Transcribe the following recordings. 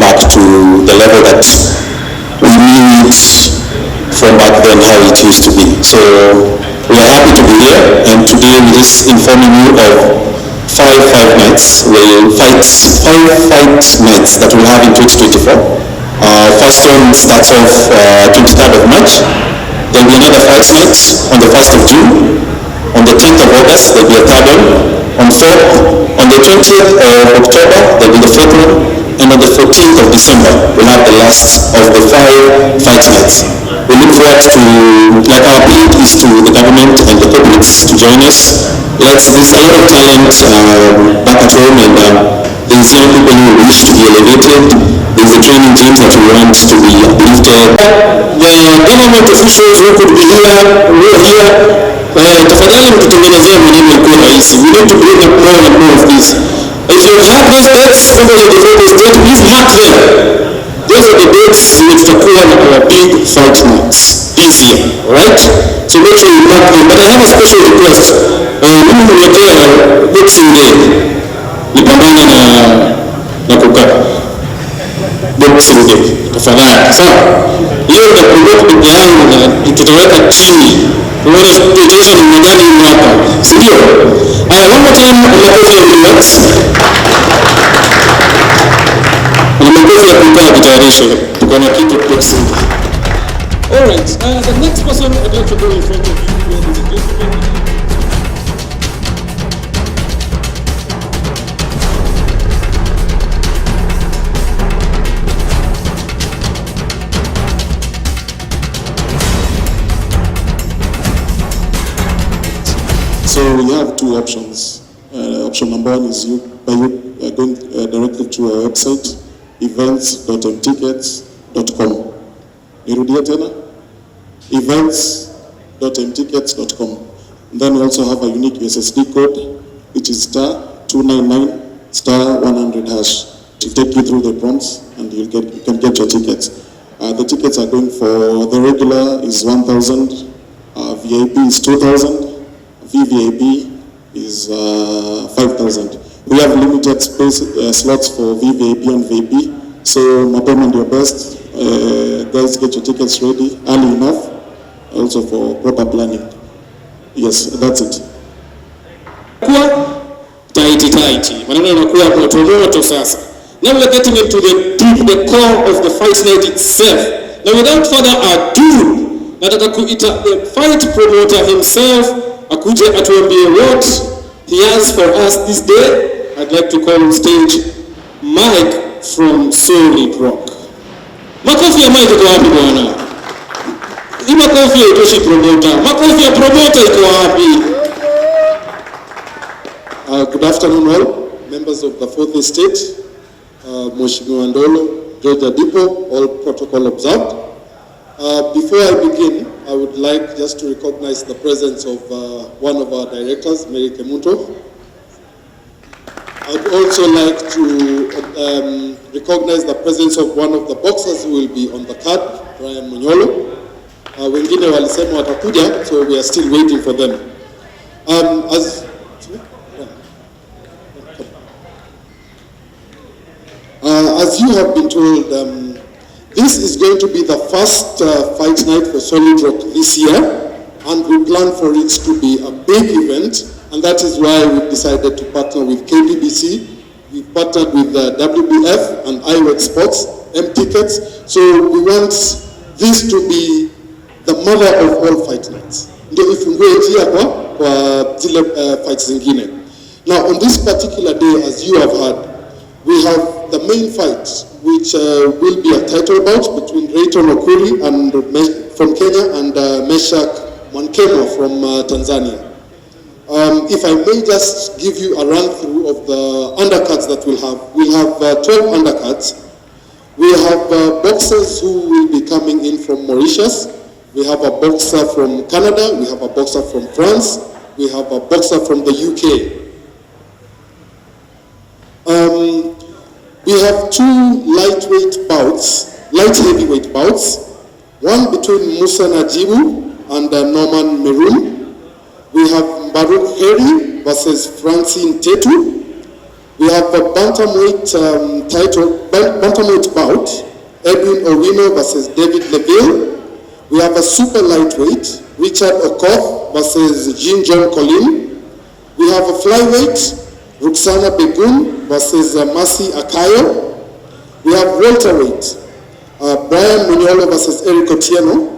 back to the level that we knew it from back then, how it used to be. So we are happy to be here, and today we're just informing you of five fight nights that we have in 2024. First one starts off 23rd of March. There will be another fight night on the 1st of June. On the 10th of August, there will be a third one. On the 20th of October, there will be the fourth one. And on the 14th of December, we'll have the last of the 5 fight nights. We look forward to, like our plea is to the government and the public to join us. There's a lot of talent back at home, and there's young people who wish to be elevated. There's the training teams that we want to be uplifted. The government officials who could be here, who are here, tafadhali mtutengenezea maneno ikuwe rahisi. We need to bring up more and more of this. If you have those dates, somebody before this date, please mark them. Those are the dates which tutakuwa na our big fight nights this year, right? So make sure you mark them. But I have a special request. Mimi nimetea boxing day. Nipambane na kukaa. Boxing day. Tafadhali. Sawa? Hiyo ndio promote peke yangu na tutaweka chini. Unaona tukicheza ni mjadala hapa. Sio? One more time, makofi ya AiWEx. Makofi ya kukaa kitayarisho. Tuko na kitu boxing. All right. The next person I'd like to go in front of you, ladies and gentlemen. So we have two options. Option number one is going directly to our website, events.mtickets.com. Nirudia tena? events.mtickets.com. Then we also have a unique USSD code, which is *299*100# to take you through the prompts, and you can get your tickets. The tickets are going for, the regular is 1,000, VIP is 2,000. VVIP is 5,000. We have limited space slots for VVIP and VIP, so mapema ndio best. Guys, get your tickets ready early enough, also for proper planning. Yes, that's it. Tight. Maneno yanakuwa moto sasa. Now we're getting into the core of the fight night itself. Now without further ado, nataka kuita the fight promoter himself akuje atuambie what he has for us this day. I'd like to call on stage Mike from Solid Rock. Makofi ya Mike iko wapi bwana? Hii makofi ya itoshi promoter. Makofi ya promoter iko wapi? Good afternoon all, members of the Fourth Estate, Mheshimiwa Ndolo, George Adipo, all protocol observed. Before I begin, I would like just to recognize the presence of one of our directors, Mary Kemuto. I would also like to recognize the presence of one of the boxers who will be on the card, Brian Munyolo. Wengine walisema watakuja, so we are still waiting for them. As you have been told, this is going to be the first fight night for Solid Rock this year, and we plan for it to be a big event, and that is why we've decided to partner with KPBC. We've partnered with WBF and AiWEx Sports, M-Tickets, so we want this to be the mother of all fight nights. Ndio ifungue njia kwa zile fights zingine. Now on this particular day, as you have heard, we have the main fight, which will be a title bout between Rayton Okwiri and from Kenya and Meshack Mwankemwa from Tanzania. If I may just give you a run through of the undercards that we'll have. We'll have 12 undercards. We have boxers who will be coming in from Mauritius. We have a boxer from Canada. We have a boxer from France. We have a boxer from the UK. We have two lightweight bouts, light heavyweight bouts. One between Musa Najibu and Norman Meroon. We have Baruch Heri versus Francine Tetu. We have a bantamweight bantamweight bout, Edwin Owino versus David Leville. We have a super lightweight, Richard Okoth versus Jean-John Colin. We have a flyweight, Ruxana Begun versus Mercy Akayo. We have welterweight, Brian Munyolo versus Eric Otieno.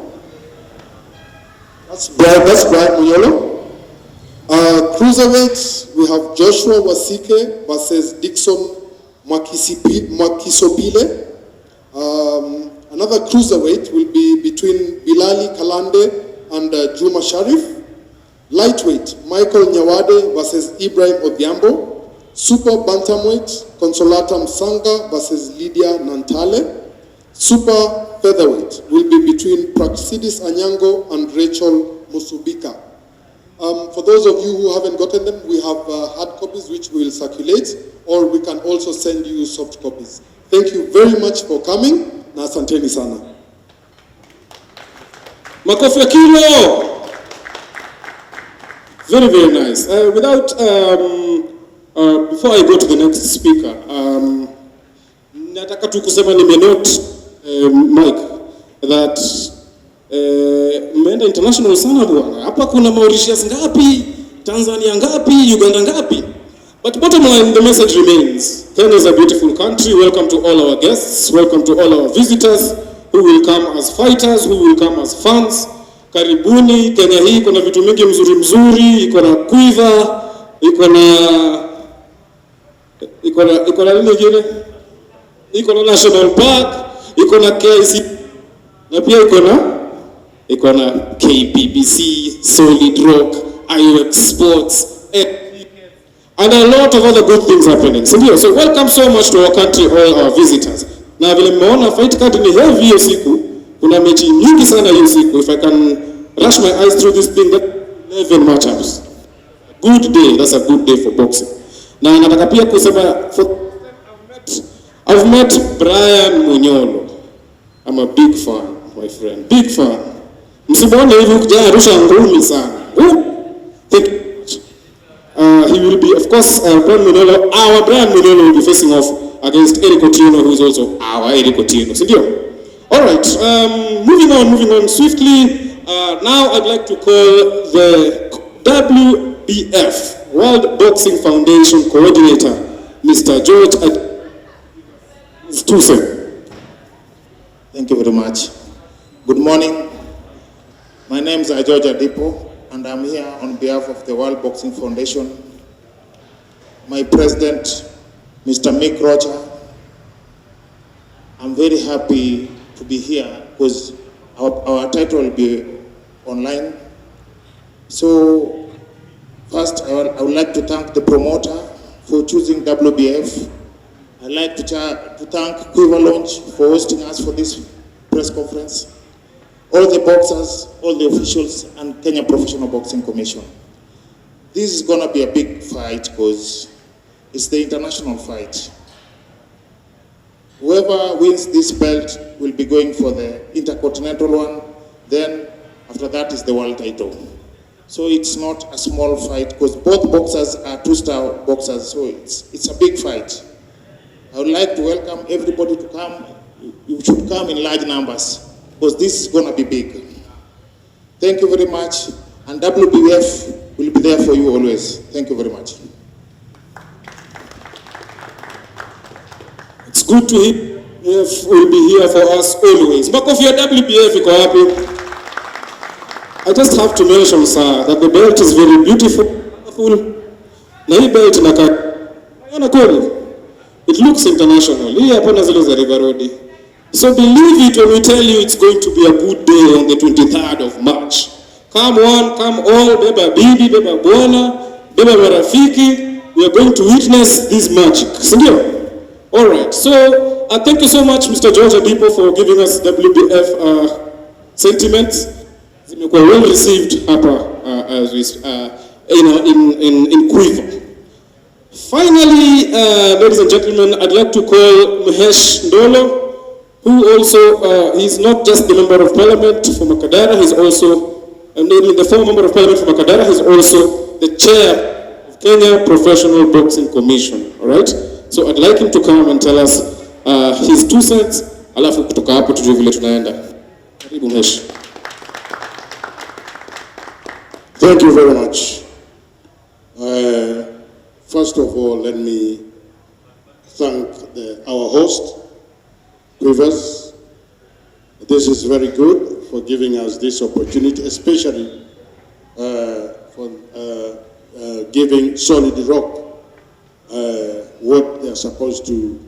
That's Brian Munyolo. Cruiserweight, we have Joshua Wasike versus Dixon Mwakisobile. Another cruiserweight will be between Bilali Kalande and Juma Sharif. Lightweight, Michael Nyawade versus Ibrahim Odhiambo. Super bantamweight, Consolata Msanga versus Lydia Nantale. Super featherweight will be between Praxidis Anyango and Rachel Musubika. For those of you who haven't gotten them, we have hard copies which we will circulate, or we can also send you soft copies. Thank you very much for coming. Na asanteni sana. Makofi ya kilo. Very, very nice. Before I go to the next speaker, nataka tu kusema nimenote Mike that mmeenda international sana bwana. Hapa kuna Mauritius ngapi, Tanzania ngapi, Uganda ngapi? But bottom line, the message remains. Kenya is a beautiful country. Welcome to all our guests. Welcome to all our visitors who will come as fighters, who will come as fans. Karibuni. Kenya hii iko na vitu mingi mzuri, iko na Quiver, iko na nini nyingine? Iko na National Park, iko na KICC, na pia iko na KPBC, Solid Rock, AiWEx Sports, and a lot of other good things happening. So welcome so much to our country, all our visitors. Na vile mmeona fight card ni heavy hiyo siku. Kuna mechi nyingi sana hiyo siku. If I can rush my eyes through this thing, that 11 matchups. Good day, that's a good day for boxing. Na nataka pia kusema I've met Brian Munyolo. I'm a big fan, my friend. Big fan. Msimuone hivi kuja rusha ngumi sana. He will be, of course, our Brian Munyolo will be facing off against Eric Otieno, who is also our Eric Otieno. All right, moving on swiftly. Now I'd like to call the WBF, World Boxing Foundation Coordinator, Mr. George Stuse. Thank you very much. Good morning. My name is George Adipo, and I'm here on behalf of the World Boxing Foundation. My president, Mr. Mick Roger. I'm very happy to be here because our title will be online. So first, I would like to thank the promoter for choosing WBF. I'd like to thank Quiver Lounge for hosting us for this press conference. All the boxers, all the officials, and Kenya Professional Boxing Commission. This is going to be a big fight because it's the international fight. Whoever wins this belt will be going for the intercontinental one. Then after that is the world title. So it's not a small fight because both boxers are two-star boxers. So it's a big fight. I would like to welcome everybody to come. You should come in large numbers because this is going to be big. Thank you very much. And WBF will be there for you always. Thank you very much. It's good to hear WBF will be here for us always. Makofi ya WBF iko wapi? I just have to mention, sir, that the belt is very beautiful. Na hii belt inaona kweli. It looks international. Hii hapa na zile za River Road. So believe it when we tell you it's going to be a good day on the 23rd of March. Come one, come all, beba bibi, beba bwana, beba marafiki. We are going to witness this magic. Sindio? All right. So thank you so much, Mr. George Adipo, for giving us WBF sentiments. Zimekuwa well received hapa as we in Quiver. Finally, ladies and gentlemen, I'd like to call Mahesh Ndolo, who also he's not just the member of parliament for Makadara, he's also the former member of parliament for Makadara, he's also the chair of Kenya Professional Boxing Commission, all right? So I'd like him to come and tell us his 2 cents, alafu kutoka hapo tujue vile tunaenda. Karibu Mesh. Thank you very much. First of all, let me thank our host, Quivers. This is very good for giving us this opportunity, especially for giving Solid Rock what they're supposed to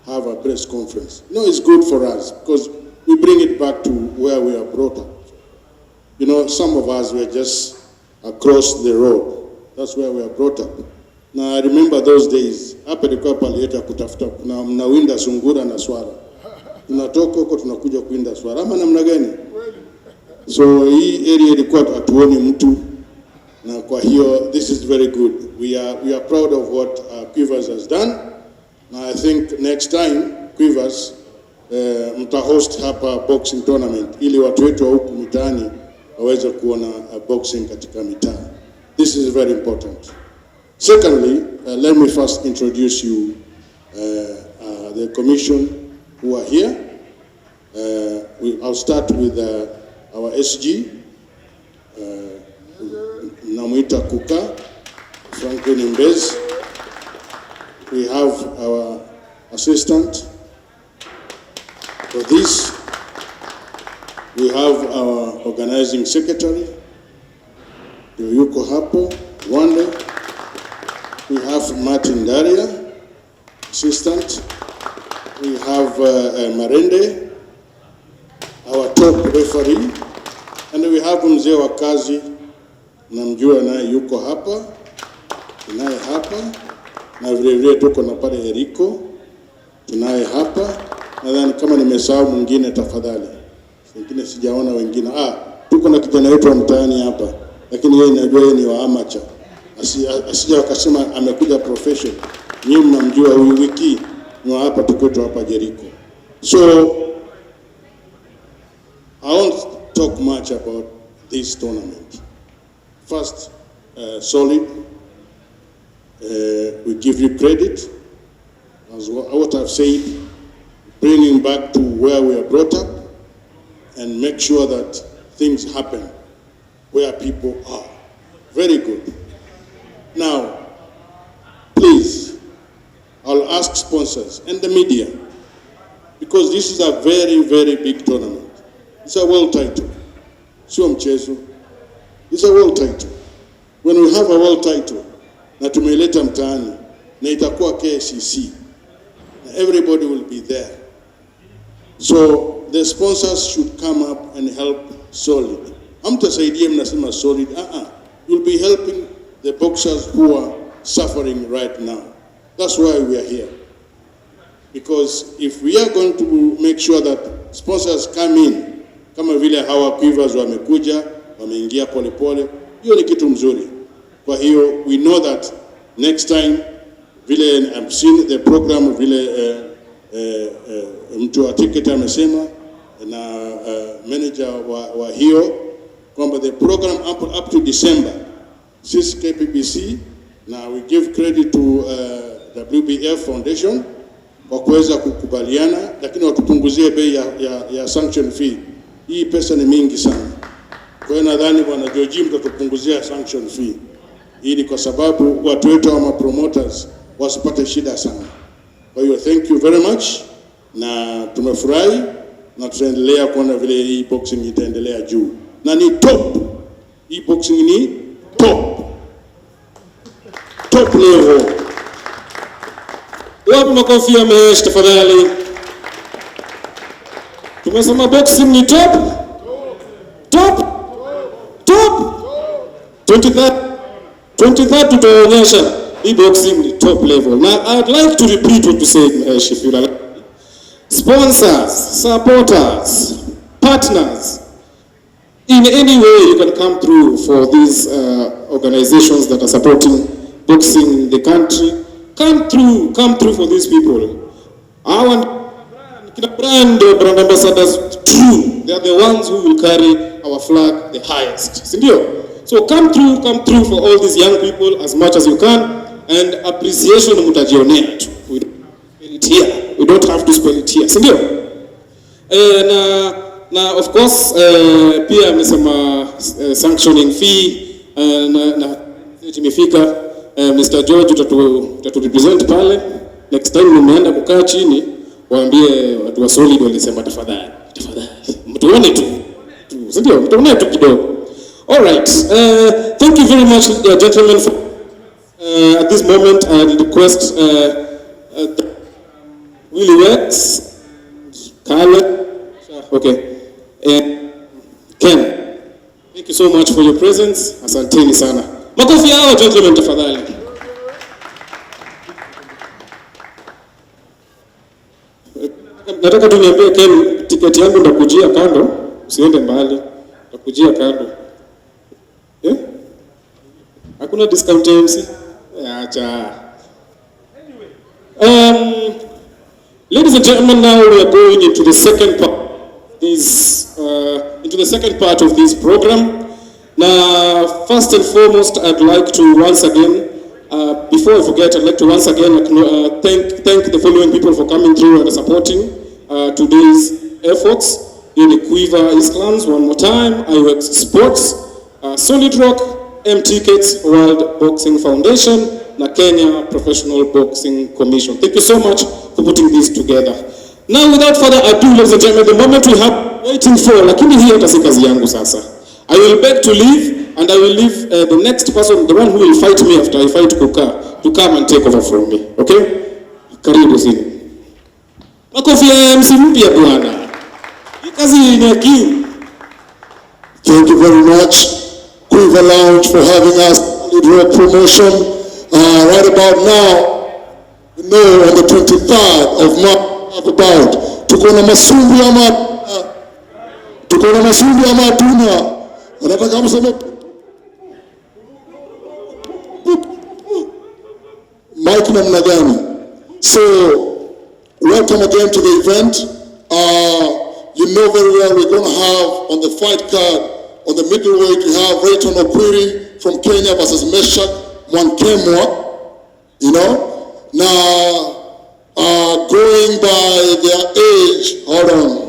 have a press conference. No, it's good for us because we bring it back to where we are brought up. You know, some of us were just across the road. That's where we are brought up. Now I remember those days, hapa ilikuwa palieta kutafuta, mnawinda sungura na swara. Tunatoka huko tunakuja kuinda swara. Ama namna gani? So hii area ilikuwa hatuoni mtu. Na kwa hiyo, this is very good. We are proud of what Quivers has done. Now I think next time, Quivers, mtahost hapa boxing tournament, ili watu wetu wa huku mitaani waweze kuona boxing katika mitaa. This is very important. Secondly, let me first introduce you the commission who are here. I'll start with our SG, Namuita Kuka, Franklin Mbez. We have our assistant for this. We have our organizing secretary, Yuko Hapo, Wande. We have Martin Daria, assistant. We have Marende, our top referee. And we have mzee wa kazi, namjua naye yuko hapa, tunaye hapa, na vile vile tuko na pale Eriko, tunaye hapa. Nadhani kama nimesahau mwingine tafadhali. Wengine sijaona wengine. Tuko na kijana wetu wa mtaani hapa, lakini yeye najua yeye ni wa amateur. Asija wakasema amekuja profession. Nyinyi mnamjua huyu wiki ni hapa tuko hapa Jericho. So I won't talk much about this tournament. First, Solid, we give you credit as what I've said, bringing back to where we are brought up and make sure that things happen where people are. Very good. Now, please, I'll ask sponsors and the media, because this is a very, very big tournament. It's a world title. Sio mchezo. It's a world title. When we have a world title, na tumeleta mtaani, na itakuwa KICC, everybody will be there. So the sponsors should come up and help Solid. Hamtasaidia mnasema Solid. You'll be helping the boxers who are suffering right now. That's why we are here. Because if we are going to make sure that sponsors come in, kama vile hawa Quivers wamekuja, wameingia pole pole, hiyo ni kitu mzuri. Kwa hiyo, we know that next time, vile I've seen the program, vile mtu wa ticket amesema, na manager wa hiyo, kwamba the program up to December, sisi KPBC, na we give credit to WBF Foundation, kwa kuweza kukubaliana, lakini watupunguzie bei ya sanction fee. Hii pesa ni mingi sana. Kwa hiyo nadhani bwana George mtatupunguzia sanction fee. Ili kwa sababu watu wetu wa promoters wasipate shida sana. Kwa hiyo thank you very much, na tumefurahi na tutaendelea kuona vile hii boxing itaendelea juu. Na ni top. Hii boxing ni top. Top level. Wapi makofi ya Mesh tafadhali? Tumesema boxing ni top? Top? Top? 23rd tutaonyesha hii boxing ni top level. Now I'd like to repeat what you said, Mesh, if you like. Sponsors, supporters, partners, in any way you can come through for these organizations that are supporting boxing in the country. Come through for these people. Our brand ambassadors, true, they are the ones who will carry our flag the highest. Sindio? So So come through for all these young people as much as you can, and appreciation mutajionea tu. We don't have to spell it here. Sindio? Na of course pia amesema sanctioning fee na imefika. Mr. George utatu represent pale. Next time mmeenda kukaa chini waambie watu wa Solid walisema tafadhali. Mtuone tu. Sindio? Mtuone tu kidogo. All right. Thank you very much, gentlemen. At this moment, I request Middleweight, Carla, okay, and Ken. Thank you so much for your presence. Asanteni sana. Makofi yao, gentlemen, tafadhali. Nataka tuniambie Ken, tiketi yangu ndakujia kando, usiende mbali. Ndakujia kando. Hakuna discount MC? Acha. Ladies and gentlemen, now we are going into the second part of this program. Now, first and foremost, I'd like to once again, before I forget, I'd like to once again thank the following people for coming through and supporting today's efforts. In Quiver Islands, one more time, AiWEx Sports, Solid Rock, M-Tickets, World Boxing Foundation, na Kenya Professional Boxing Commission. Thank you so much for putting this together. Now, without further ado, ladies and gentlemen, the moment we have waiting for, lakini hii hata si kazi yangu sasa. I will beg to leave, and I will leave the next person, the one who will fight me after I fight Kuka, to come and take over from me. Okay? Karibu sini. Makofi ya MC mpya bwana. Hii kazi ni ya King. Thank you very much, Quiver Lounge, for having us on the promotion. Right about now, you know, on the 23rd of March, about tuko na masumbi ama tuna. Unataka mseme Mike namna gani? So, welcome again to the event. You know very well we're going to have on the fight card, on the middleweight, we have Rayton Okwiri from Kenya versus Meshack Mwankemwa. You know? Now, going by their age, hold on.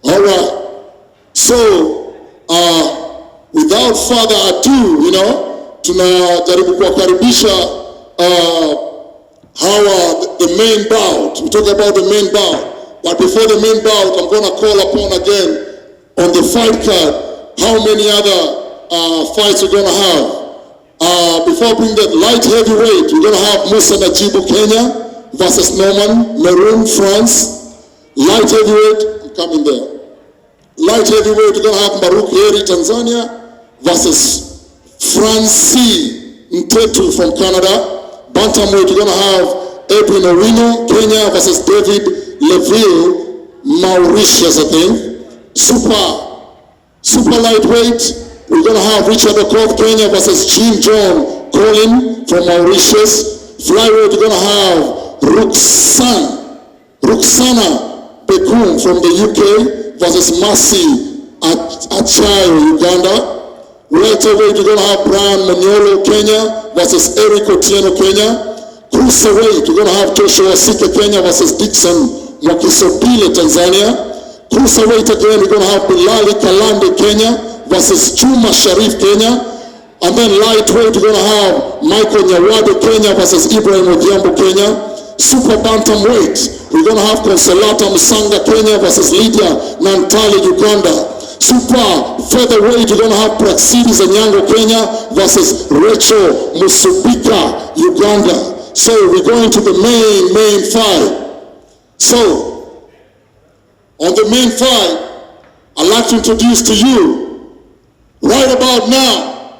All right. So, without further ado, you know, tunajaribu kuwakaribisha the main bout. We talk about the main bout. But before the main bout, I'm going to call upon again on the fight card how many other fights we're going to have. Before I bring that light heavyweight, we're going to have Musa Najibu, Kenya versus Norman Maroon, France. Light heavyweight, I'm coming there. Light heavyweight, we're going to have Maruk Heri, Tanzania versus Francis Ntetu from Canada. Bantamweight, we're going to have Edwin Owino, Kenya versus David Leville, Mauritius, I think. Super lightweight, we're going to have Richard Okoth, Kenya versus Jim John Colin from Mauritius. Flyweight, we're going to have Ruxana Bekum from the UK versus Masi Achayo, Uganda. Welterweight, we're going to have Brian Manyolo, Kenya versus Eric Otieno, Kenya. Cruiserweight, we're going to have Joshua Sike, Kenya versus Dixon Mwakisobile, Tanzania. Cruiserweight again, we're going to have Bilali Kalande, Kenya versus Chuma Sharif, Kenya. And then lightweight, we're going to have Michael Nyawade, Kenya versus Ibrahim Odhiambo, Kenya. Super bantamweight, we're going to have Consolata Musanga, Kenya versus Lydia Nantali, Uganda. Super featherweight, we're going to have Praxidis Anyango, Kenya versus Rachel Musubika, Uganda. So we're going to the main fight. So, on the main fight, I'd like to introduce to you, right about now,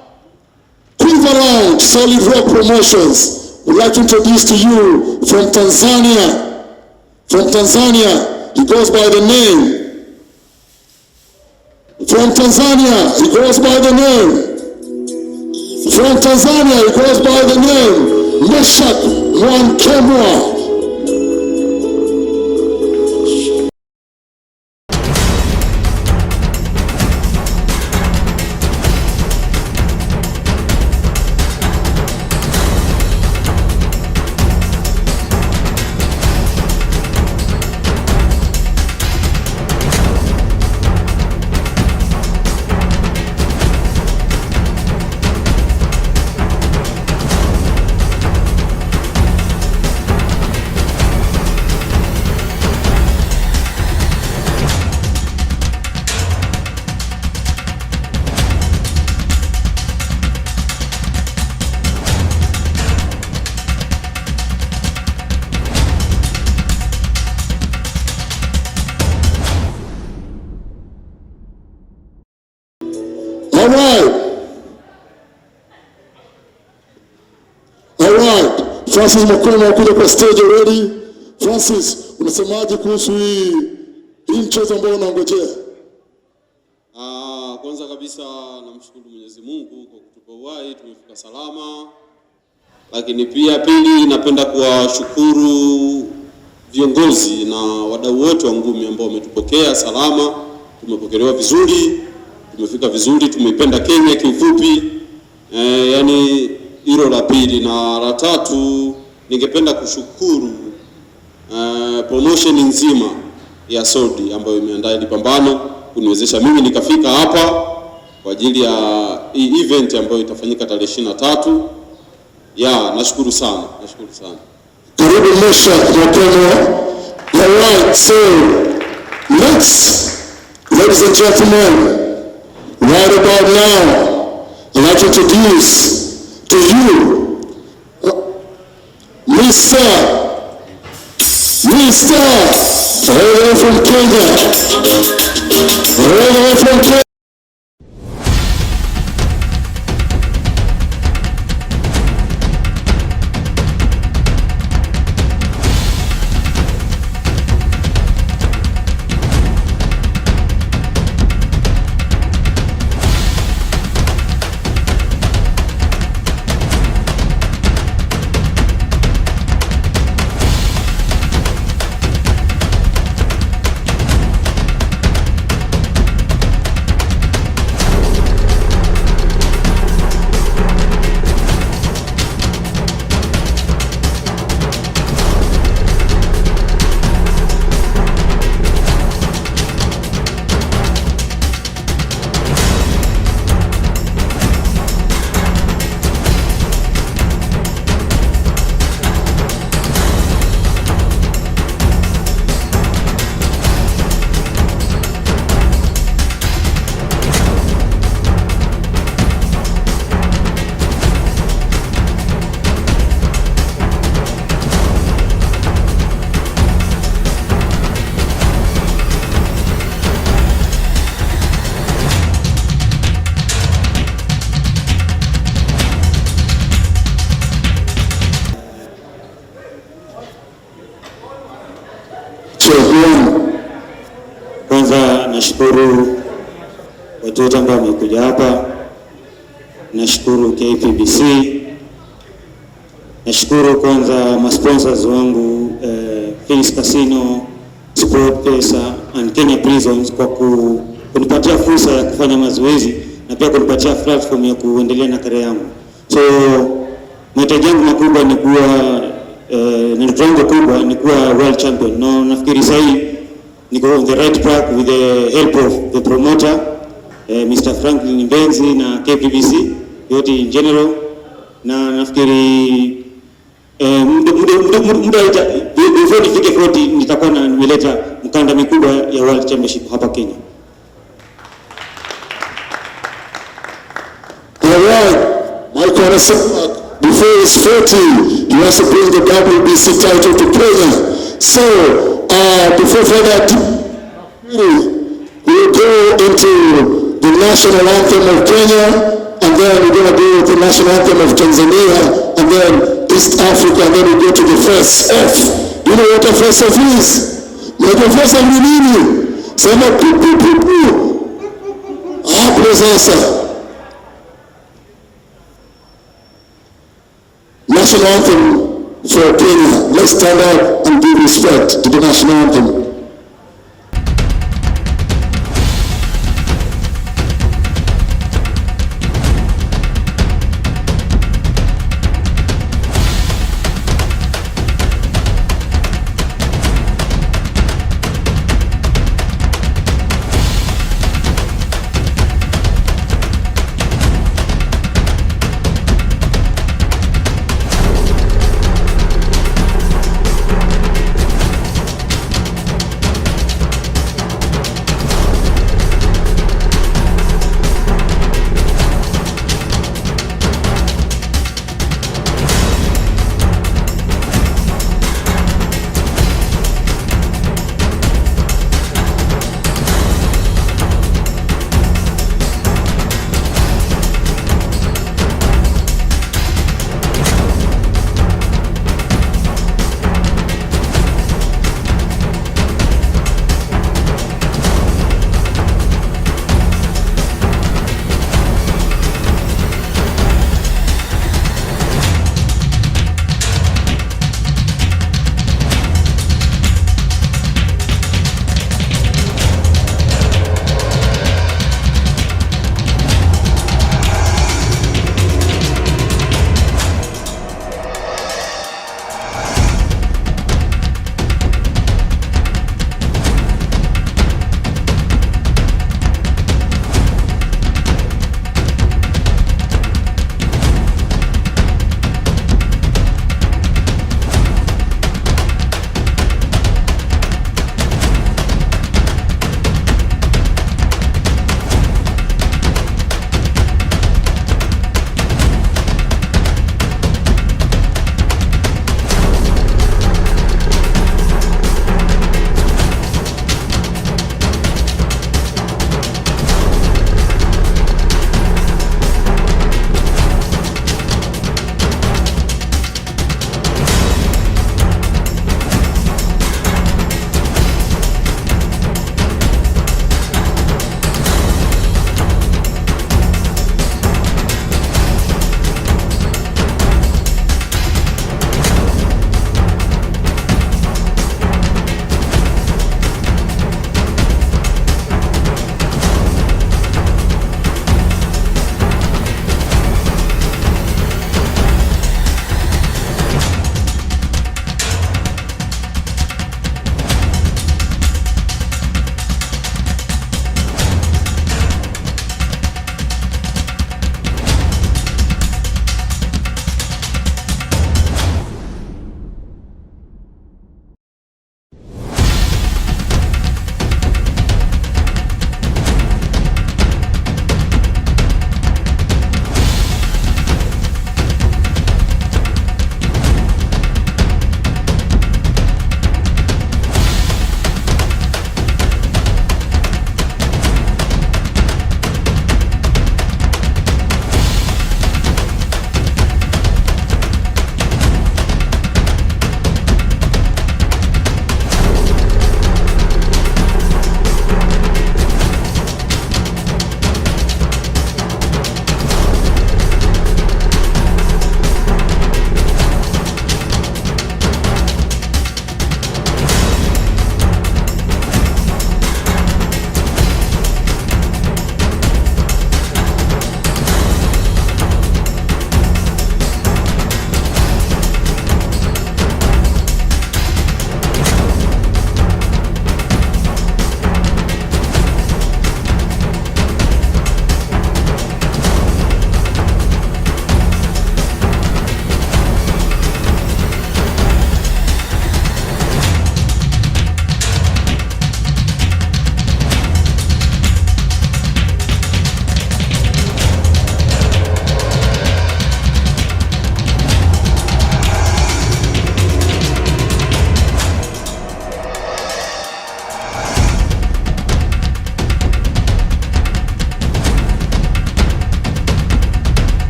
Quiver Lounge, Solid Rock Promotions. We'd like to introduce to you from Tanzania. From Tanzania, he goes by the name. From From Tanzania, he goes by the name. From Tanzania, he goes by the name Meshack Mwankemwa. All right. Francis Mwankemwa kuja kwa stage already. Francis, unasemaje kuhusu hii mchezo ambao unaongojea? Kwanza kabisa namshukuru Mwenyezi Mungu kwa kutupa uhai, tumefika salama. Lakini pia pili, napenda kuwashukuru viongozi na wadau wote wa ngumi ambao wametupokea salama. Tumepokelewa vizuri, tumefika vizuri, tumeipenda Kenya kiufupi. Yani hilo la pili, na la tatu ningependa kushukuru promotion nzima ya Sodi ambayo imeandaa hili pambano kuniwezesha mimi nikafika hapa kwa ajili ya hii event ambayo itafanyika tarehe 23. Nashukuru sana. Karibu Meshack Mwankemwa. All right, so ladies and gentlemen, right about now, I'd like to introduce to you Mr. all the way from Kenya. All the way from Kenya. Kwanza nashukuru watu wote ambao wamekuja hapa. Nashukuru KPBC. Nashukuru kwanza masponsors wangu Phillips Casino, Sport Pesa and Kenya Prisons kwa kunipatia fursa ya kufanya mazoezi na pia kunipatia platform ya kuendelea na career yangu. So mahitaji yangu makubwa ni kuwa ndoto yangu kubwa ni kuwa world champion. No, nafikiri sasa niko on the right track with the help of the promoter Mr. Franklin Mbenzi na KPBC yote in general, na nafikiri muda before nifike 40 nitakuwa nimeleta mkanda mikubwa ya world championship hapa Kenya. All right, Mike Odongo, before he's 40, he wants to bring the WBC title to Kenya. So, before further ado, we'll go into the national anthem of Kenya, and then we're going to go with the national anthem of Tanzania, and then East Africa, and then we go to the first F. You know what the first F is? Like the first F we need you. Say no, hapo sasa. National anthem for Kenya. Let's stand up and give respect to the national anthem.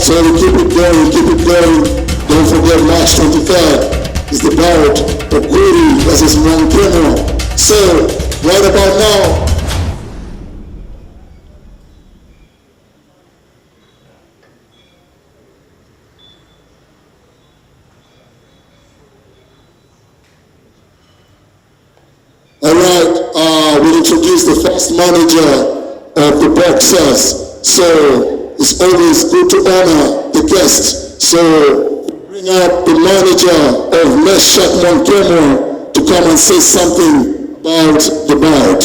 so we keep it going, keep it going. Don't forget March 23rd is the bout Okwiri versus Mwankemwa. So, right about now, we'll introduce the first manager of the boxers. So it's always good to honor the guest. So bring up the manager of Meshack Mwankemwa to come and say something about the bout.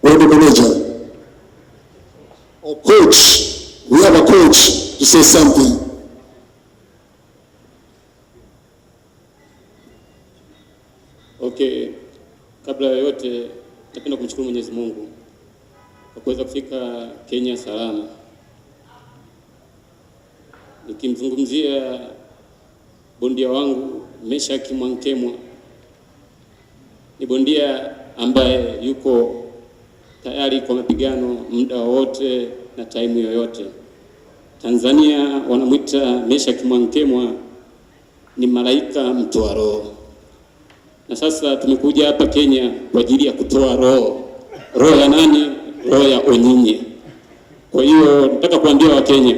Where's the manager? Or coach? We have a coach to say something. Okay, kabla ya yote napenda kumshukuru Mwenyezi Mungu kwa kuweza kufika Kenya salama. Nikimzungumzia bondia wangu Meshack Mwankemwa, ni bondia ambaye yuko tayari kwa mapigano muda wote na time yoyote. Tanzania wanamuita Meshack Mwankemwa ni malaika mtoa roho. Na sasa tumekuja hapa Kenya kwa ajili ya kutoa roho. Roho ya nani? Roho ya Onyinyi. Kwa hiyo nataka kuambia Wakenya,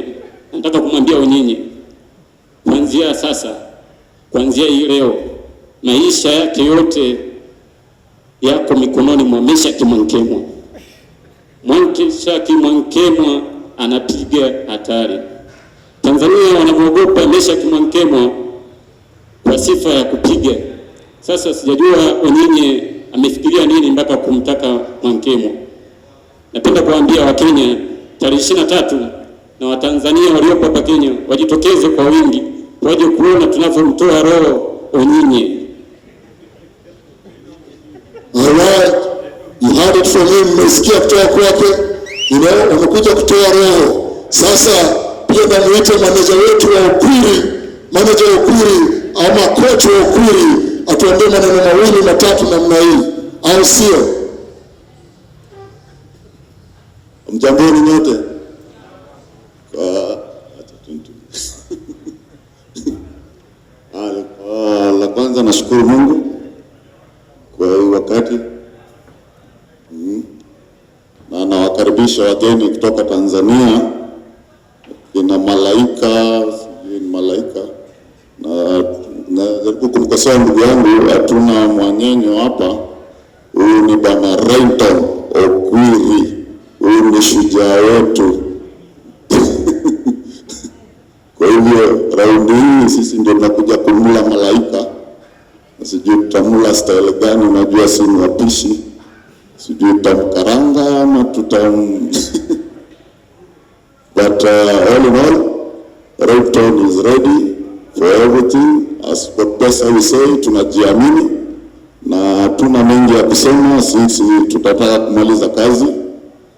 nataka kumwambia Onyinyi, kuanzia sasa, kuanzia hii leo, maisha yake yote yako mikononi mwa Meshack Mwankemwa. Meshack Mwankemwa anapiga hatari. Tanzania wanaogopa Meshack Mwankemwa kwa sifa ya kupiga. Sasa sijajua Onyinyi amefikiria nini mpaka kumtaka Mwankemwa. Napenda kuambia Wakenya tarehe 23 na Watanzania waliopo hapa Kenya wajitokeze kwa wingi waje kuona tunavyomtoa roho Onyinyi. Alright, you heard it from him, mmesikia kutoka kwake. Wamekuja kutoa roho. Sasa pia namuita manager wetu wa Okwiri, manager wa Okwiri ama coach wa Okwiri, atuambie maneno mawili matatu namna hii, au sio? Mjamboni nyote. La kwanza nashukuru Mungu kwa hii wakati. Na nawakaribisha wageni kutoka Tanzania. Ina malaika na kumkosoa ndugu yangu, hatuna mwanyenyo hapa. Huyu ni bwana Rayton Okwiri. Huyu ni shujaa wetu. Kwa hivyo raundi hii sisi ndio tunakuja kumula malaika. Sijui tutamula style gani, unajua si ni wapishi. Sijui tutamkaranga ama But all in all, Rayton is ready for everything. As what Pesa we say, tunajiamini na hatuna mengi ya kusema. Sisi tutataka kumaliza kazi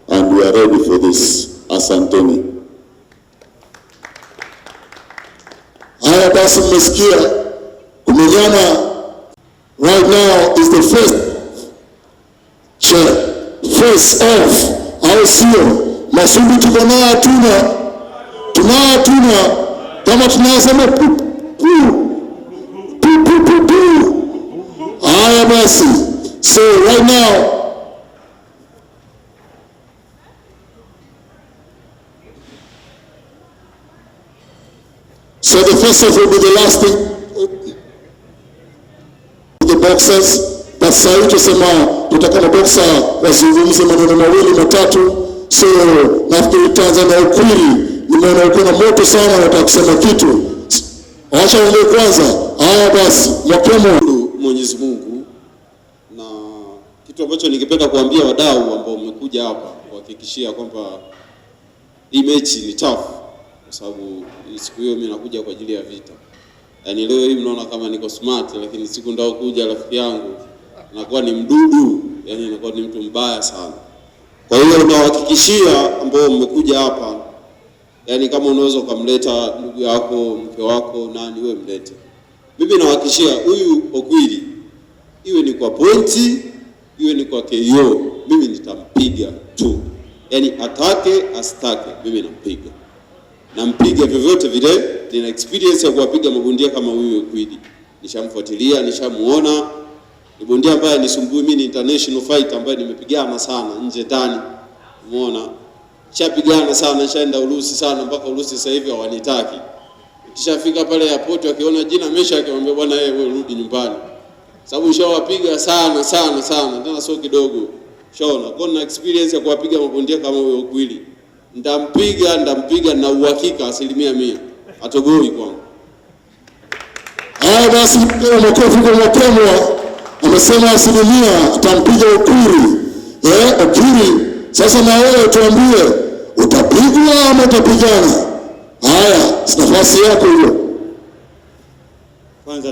and we are ready for this. Asanteni. Haya basi, mmesikia kumenyana. Right now is the first face off, au sio? Masumbi tuko nayo hatuna kama tunasema haya basi. So right now the first off will be the last thing the boxers. But sasa tusema tutakana boxer wazungumze maneno mawili matatu. So nafikiri Tanzania Okwiri nimeona uko na moto sana, nataka kusema kitu. Acha ongee kwanza. Haya basi, Mwankemwa. Mwenyezi Mungu, na kitu ambacho ningependa kuambia wadau ambao mmekuja hapa kuhakikishia kwamba hii mechi ni tough, kwa sababu siku hiyo mimi nakuja kwa ajili ya vita. Yaani leo hii mnaona kama niko smart, lakini siku ndao kuja rafiki yangu nakuwa ni mdudu, yaani nakuwa ni mtu mbaya sana. Kwa hiyo nawahakikishia ambao mmekuja hapa, yaani kama unaweza kumleta ndugu yako, mke wako, nani wewe mlete. Mimi nawahakikishia huyu Okwiri, iwe ni kwa pointi, iwe ni kwa KO, mimi nitampiga tu. Yaani atake asitake, mimi nampiga vyovyote vile. Nina experience ya kuwapiga mabondia kama huyu Okwiri, nishamfuatilia, nishamuona. Ni bondia ambaye nisumbui mimi, ni international fighter ambaye nimepigana sana nje ndani, umeona. Nishapigana sana, nishaenda Urusi sana, mpaka Urusi sasa hivi hawanitaki. Kishafika pale airport wakiona jina Meshack, akamwambia bwana wewe rudi nyumbani, sababu nishawapiga sana tena sio kidogo. Shaona kuna experience ya kuwapiga mabondia kama huyo Okwiri. Ndampiga na uhakika 100% atogoi kwangu. Basi makofi kwa Mwankemwa. Amesema 100% atampiga Okwiri. Okwiri, sasa na wewe tuambie, utapigwa ama utapigana? Haya, nafasi yako hiyo. Kwanza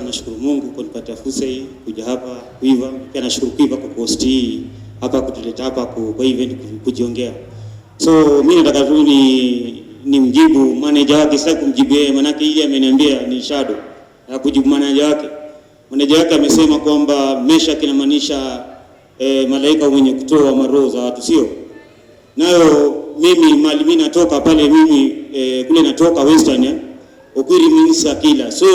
nashukuru Mungu kwa kunipatia fursa hii kuja hapa Quiver. Pia nashukuru Quiver kwa host hii hapa, kutuleta hapa kwa event kujiongea. So mimi nataka tu ni mjibu manager wake, sasa kumjibu yeye, maana yake ile ameniambia ni shadow. Na kujibu manager wake. Manager wake amesema kwamba Meshack inamaanisha malaika mwenye kutoa maroho za watu, sio? Nayo mimi mali mimi natoka pale, mimi kule natoka Western, Okwiri means killer. So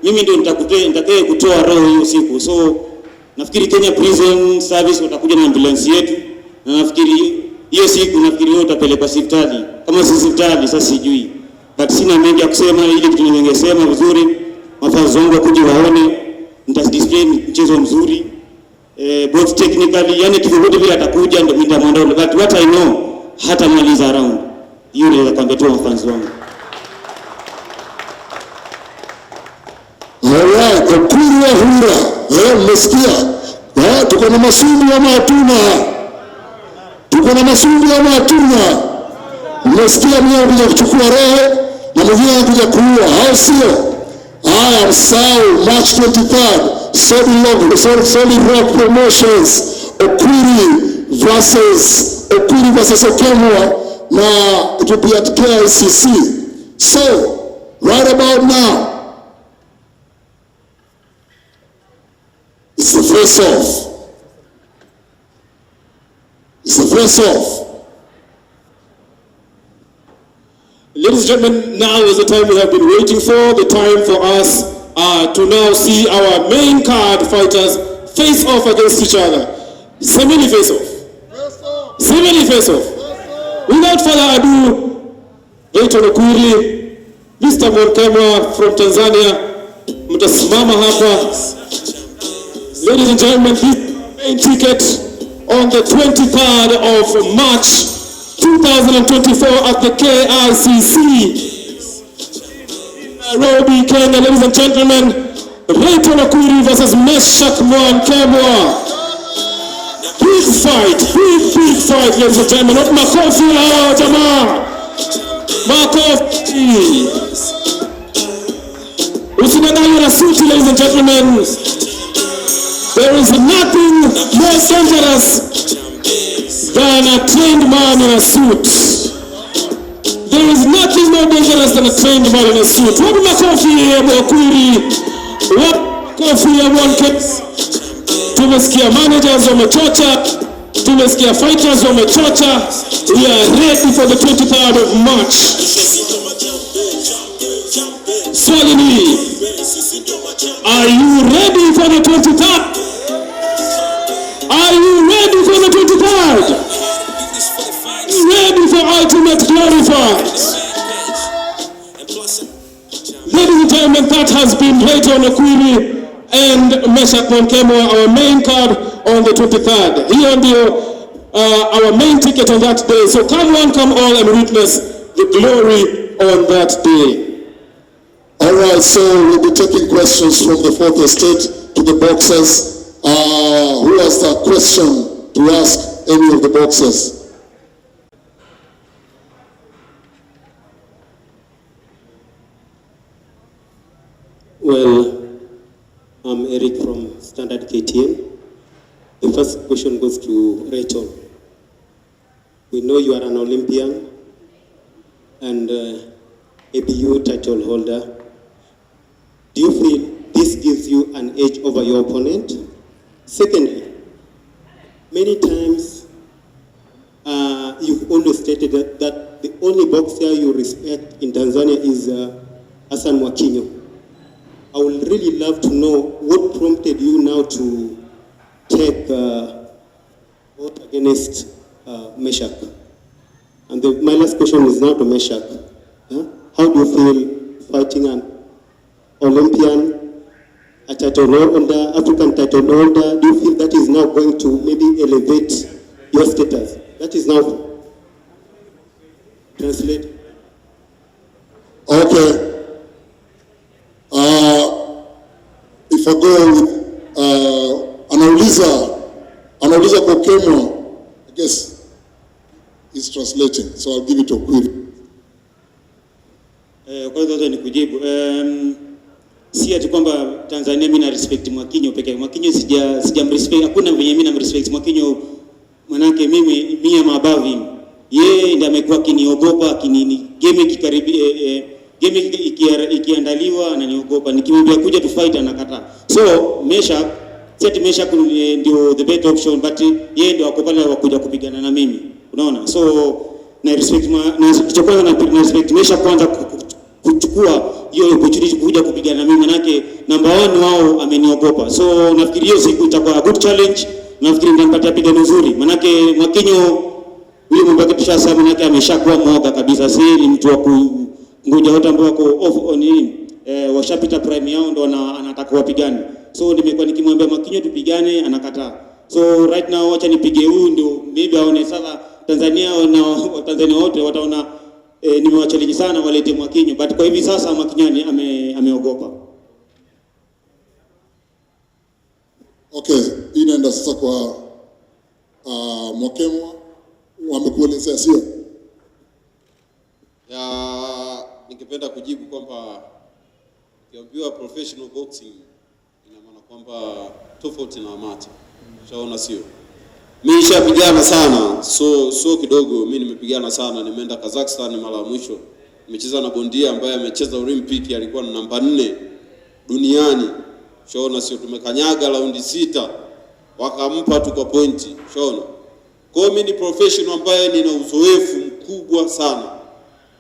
mimi ndio nitakaye kutoa roho hiyo siku. So nafikiri Kenya Prison Service watakuja na ambulance yetu, na nafikiri hiyo siku wewe utapelekwa hospitali. Kama si hospitali sasa sijui. But sina mengi ya kusema, ile kitu ningesema vizuri, mafazo wangu kuja waone, nitadisplay mchezo mzuri. Both technically, yani kivyovyote vile atakuja ndio nitamwanda, but what I know hata maliza round. Hiyo ndio nakwambia tu fans wangu. Alright, Okwiri wa hura. Mmesikia? Tuko na masumbu ama hatuna? Tuko na masumbu ama hatuna? Mmesikia mimi kuja kuchukua roho na mwingine kuja kuua, au sio? Haya, msao March 23rd, Solid Rock Promotions, Okwiri versus Mwankemwa, na it will be at KICC. So, right about now, it's the face-off. Ladies and gentlemen, now is the time we have been waiting for, the time for us to now see our main card fighters face off against each other. Semi face off. Without further ado, Rayton Okwiri, Mr. Mwankemwa from Tanzania, mtasimama hapa. Ladies and gentlemen, this main ticket on the 23rd of March 2024 at the KICC Nairobi, Kenya. Ladies and gentlemen, Rayton Okwiri versus Meshack Mwankemwa. Big fight, ladies and gentlemen. Not makofi hao jamaa. Makofi. Usidanganywe na suti, ladies and gentlemen. There is nothing more dangerous than a trained man in a suit. There is nothing more dangerous than a trained man in a suit. What makofi ya Okwiri? What makofi ya Mwankemwa? Tumesikia managers wamechocha, tumesikia fighters wamechocha. We are ready for the 23rd of March. Swali ni, are you ready for the 23rd? Are you ready for the 23rd? Ready for ultimate glory fight? Ladies and gentlemen, that has been Rayton Okwiri and Meshack Mwankemwa, our main card on the 23rd. Here on our main ticket on that day. So come one, come all, and witness the glory on that day. Alright, so we'll be taking questions from the fourth estate to the boxers. Who has a question to ask any of the boxers? Well, I'm Eric from Standard KTN. The first question goes to Rayton. We know you are an Olympian and ABU title holder. Do you feel this gives you an edge over your opponent? Secondly, many times you've always stated that the only boxer you respect in Tanzania is Hassan Mwakinyo. I would really love to know what prompted you now to take vote against Meshack. And my last question is now to Meshack. How do you feel fighting an Olympian, a title holder, African title holder? Do you feel that is now going to maybe elevate your status? That is now translate. Okay. If I go with anauliza Mwankemwa, I guess he's translating, so I'll give it to Okwiri. Kwa hiyo ni kujibu. Si ati kwamba Tanzania mimi na respect Mwakinyo pekee. Mwakinyo sijamrespect, hakuna venye mimi na respect Mwakinyo, manake mimi mabavi. Yeye ndiye amekuwa kiniogopa, game ikikaribia game ikiandaliwa ananiogopa, nikimwambia kuja tu fight anakataa. So Meshack, si ati Meshack ndio the better option, but yeye ndio ako pale wa kuja kupigana na mimi. Unaona? So na respect na respect Meshack kwanza kuchukua hiyo opportunity kuja kupigana na mimi, manake number 1 wao ameniogopa. So nafikiri hiyo siku itakuwa good challenge, nafikiri nitampata pigano nzuri, manake Mwakinyo huyo mbaki tushasema, manake ameshakuwa mwoga kabisa. Si ni mtu wa kungoja wote ambao wako off nini washapita prime yao ndo anataka wapigane. So nimekuwa nikimwambia Mwakinyo tupigane, anakataa. So right now acha nipige huyu ndio maybe aone sasa Tanzania na Watanzania wote wataona nimewachallenge sana walete Mwakinyo, but kwa hivi sasa Mwakinyo ameogopa. Okay, inaenda sasa kwa Mwankemwa, wamekuelezea sio? Ningependa kujibu kwamba ukiambiwa professional boxing ina maana kwamba tofauti na amateur. Shaona sio? Mimi nishapigana sana, so kidogo mimi nimepigana sana. Nimeenda Kazakhstan mara ya mwisho. Nimecheza na bondia ambaye amecheza Olympic, alikuwa na namba 4 duniani. Shaona sio? Tumekanyaga raundi 6 wakampa tu kwa pointi. Shaona? Kwa hiyo mimi ni professional ambaye nina uzoefu mkubwa sana.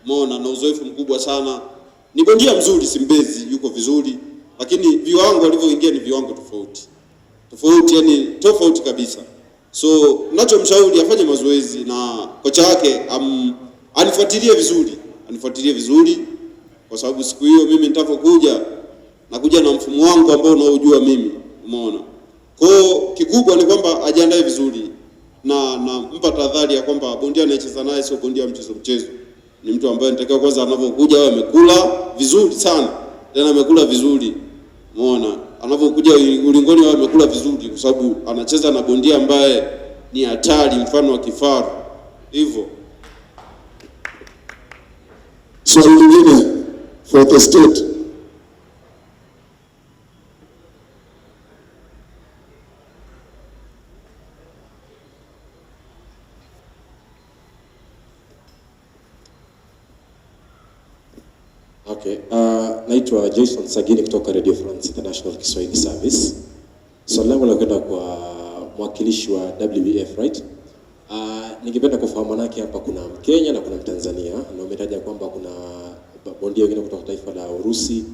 Umeona, na uzoefu mkubwa sana. Ni bondia mzuri, simbezi, yuko vizuri, lakini viwango alivyoingia ni viwango tofauti. Yani tofauti kabisa. So ninachomshauri afanye mazoezi na kocha wake anifuatilie vizuri kwa sababu siku hiyo mimi nitapokuja nakuja na mfumo wangu ambao unaojua mimi, umeona. Kwa kikubwa ni kwamba ajiandae vizuri na mpa tahadhari ya kwamba bondia anayecheza naye sio bondia mchezo. Ni mtu ambaye nitakiwa kwanza anapokuja awe amekula vizuri sana. Tena amekula vizuri. Umeona? Anapokuja ulingoni awe amekula vizuri kwa sababu anacheza na bondia ambaye ni hatari, mfano wa kifaru. Hivyo. Swali lingine for the state. Okay, naitwa Jason Sagini kutoka Radio France International Kiswahili Service. Swali langu nakwenda kwa mwakilishi wa WBF, right? Ningependa kufahamu manake hapa kuna Mkenya na kuna Mtanzania, na umetaja kwamba kuna bondia wengine kutoka taifa la Urusi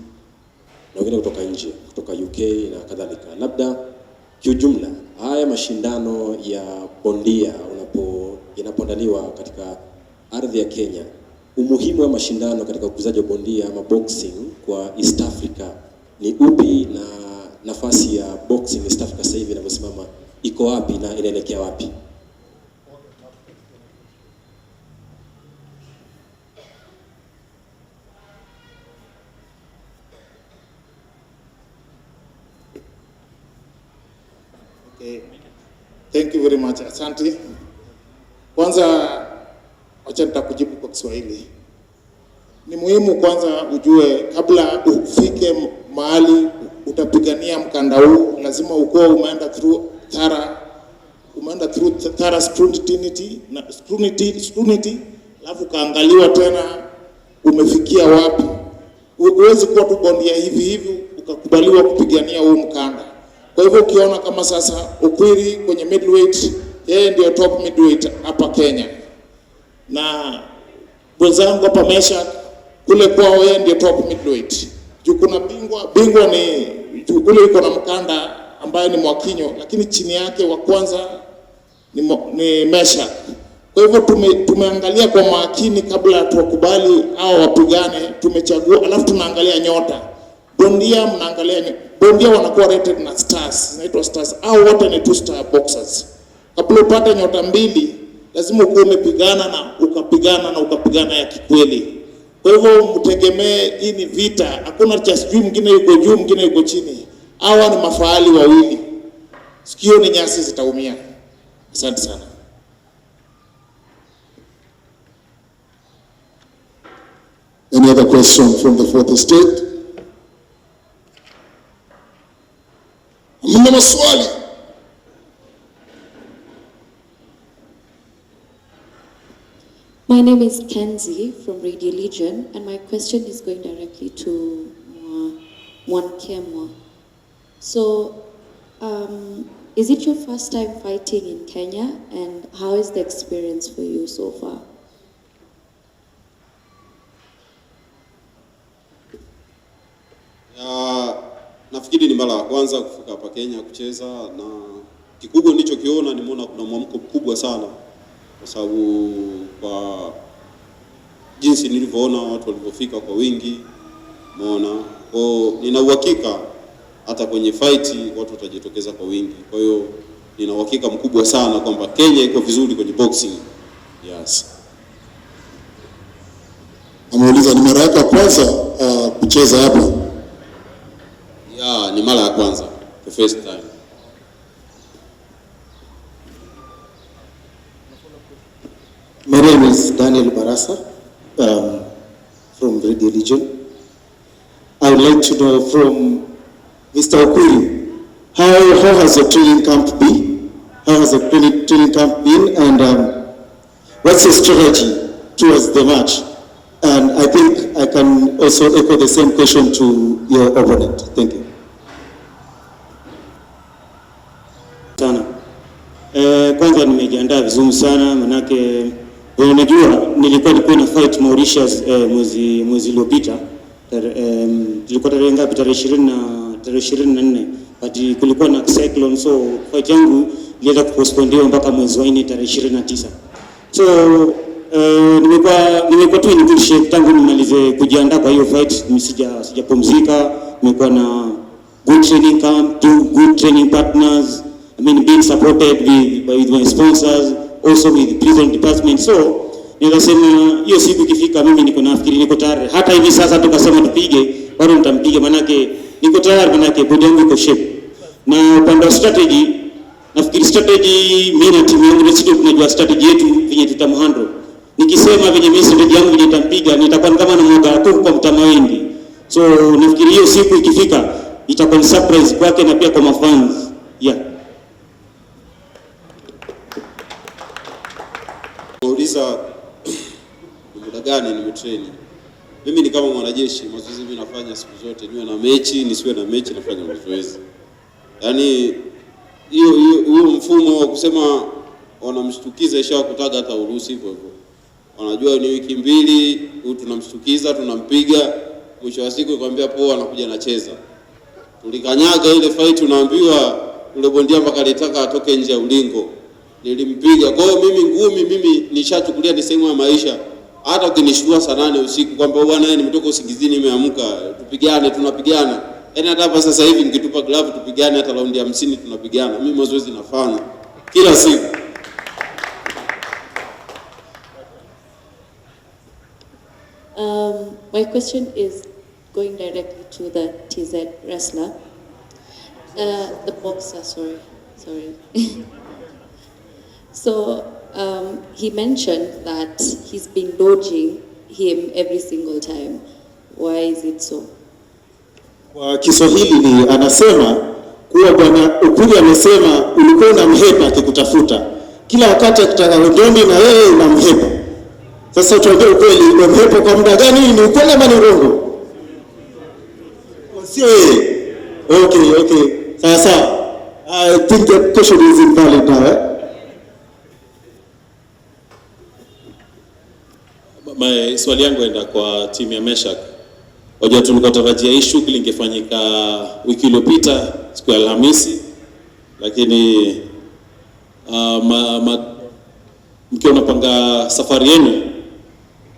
na wengine kutoka nje, kutoka UK na kadhalika. Labda kiujumla haya mashindano ya bondia inapoandaliwa katika ardhi ya Kenya, umuhimu wa mashindano katika ukuzaji wa bondia ama boxing kwa East Africa ni upi, na nafasi ya boxing East Africa sasa hivi inasimama iko wapi na inaelekea wapi? Okay. Thank you very much. Asante. Kwanza acha nitakujibu kwa Kiswahili. Ni muhimu kwanza ujue kabla ufike mahali utapigania mkanda huu lazima ukuwe umeenda through thorough scrutiny, alafu kaangaliwa tena umefikia wapi. Huwezi kuwa tu bondia hivi ukakubaliwa kupigania huu mkanda. Kwa hivyo ukiona kama sasa Okwiri kwenye middleweight, yeye ndio top middleweight hapa Kenya. na mwenzangu hapa Meshack kule kwao yeye ndiye top middleweight. Juu kuna bingwa ni kule yuko na mkanda ambaye ni Mwakinyo, lakini chini yake wa kwanza ni Meshack. Kwa hivyo tumeangalia kwa makini kabla tuwakubali hao wapigane, tumechagua, alafu tunaangalia nyota. Bondia bondia wanakuwa rated na stars, inaitwa stars, au wote ni 2-star boxers. Kabla upate nyota mbili, lazima ukuwe umepigana na ukapigana ya kikweli. Kwa hivyo mtegemee hii ni vita, hakuna cha sijui mwingine yuko juu mwingine yuko chini. Hawa ni mafahali wawili, sikio ni nyasi zitaumia. Asante sana. Any other question from the fourth estate? Mna maswali? My name is Kenzie from Radio Legion, and my question is going directly to Mwankemwa. So, is it your first time fighting in Kenya, and how is the experience for you so far? Nafikiri ni mara ya kwanza kufika hapa Kenya kucheza, na kikubwa nilichokiona nimeona kuna mwamko mkubwa sana, kwa sababu kwa jinsi nilivyoona watu walipofika kwa wingi, umeona. Kwa nina uhakika hata kwenye fight watu watajitokeza kwa wingi. Kwa hiyo nina uhakika mkubwa sana kwamba Kenya iko vizuri kwenye boxing. Yes. Ameuliza ni mara yako ya kwanza kucheza hapa? Ni mara ya kwanza, the first time. My name is Daniel Barasa from Radio Legion. I would like to know from Mr. Okwiri, how has the training camp been? How has the training camp been, and what's your strategy towards the match? And I think I can also echo the same question to your opponent. Thank you. Kwanza nimejiandaa vizuri sana, manake unajua nilikuwa na fight Mauritius mwezi uliopita. Tulikuwa tarehe ngapi? Tarehe 24, but kulikuwa na cyclone, so fight yangu iliweza kupostponediwa mpaka mwezi wa 4 tarehe 29. So nimekuwa tu in good shape tangu nimalize kujiandaa kwa hiyo fight. Sijapumzika, nimekuwa na good training camp, good training partners. I mean, being supported with my sponsors, also with the prison department. So ninasema hiyo siku ikifika, mimi niko tayari. Hata hivi sasa tukasema tupige, bado nitampiga, manake niko tayari, manake body yangu iko shape. Na upande wa strategy, nafikiri strategy mimi na timu yangu sisi tunajua strategy yetu venye tutamhandle. Nikisema venye mimi strategy yangu venye nitampiga, nitakuwa kama na mwoga tu kwa mtama wengi. So nafikiri hiyo siku ikifika itakuwa ni surprise kwake na pia kwa mafans. Yeah. Nauliza muda gani nimetrain. Mimi ni kama mwanajeshi, mazoezi mimi nafanya siku zote, niwe na mechi, nisiwe na mechi, nafanya mazoezi. Yaani hiyo mfumo wa kusema wanamshtukiza isha kutaga hata Urusi hivyo hivyo. Wanajua ni wiki mbili, tunamshtukiza, tunampiga, mwisho wa siku ikwambia poa anakuja anacheza. Tulikanyaga ile fight, tunaambiwa yule bondia mpaka alitaka atoke nje ya ulingo. Nilimpiga. Kwa hiyo mimi nishachukulia ni sehemu ya maisha. Hata ukinishtua saa 8 usiku kwamba bwana yeye nimetoka usingizini nimeamka, tupigane, tunapigana. Yaani hata hapa sasa hivi nikitupa glove tupigane, hata raundi ya 50 tunapigana. Mimi mazoezi nafanya kila siku. My question is going directly to the TZ wrestler. The boxer, sorry. So he mentioned that he's been dodging him every single time. Why is it so? Kwa Kiswahili ni anasema kuwa bwana Okwiri amesema ulikuwa unamhepa akikutafuta. Kila wakati akitaka ndondi na wewe unamhepa. Sasa tuambie ukweli, unamhepa kwa muda gani? Ni ukweli ama ni urongo? Sio yeye. Okay. Sasa I think that question is invalid now. Swali yangu enda kwa timu ya Meshack. Wajua tulikuwa tarajia hii shughuli ingefanyika wiki iliyopita siku ya Alhamisi, lakini mkiwa mnapanga safari yenu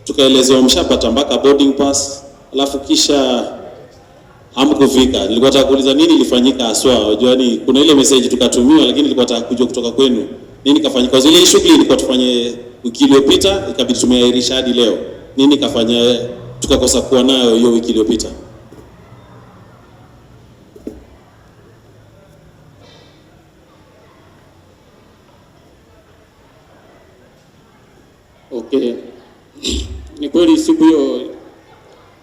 tukaelezewa mshapata mpaka boarding pass, alafu kisha hamkufika. Nilikuwa nataka kuuliza nini ilifanyika haswa. Wajua ni kuna ile message tukatumiwa, lakini nilikuwa nataka kujua kutoka kwenu nini kafanyika. Zile shughuli ilikuwa tufanye wiki iliyopita, ikabidi tumeahirisha hadi leo. Nini kafanya tukakosa kuwa nayo hiyo wiki iliyopita? Okay. Ni kweli siku hiyo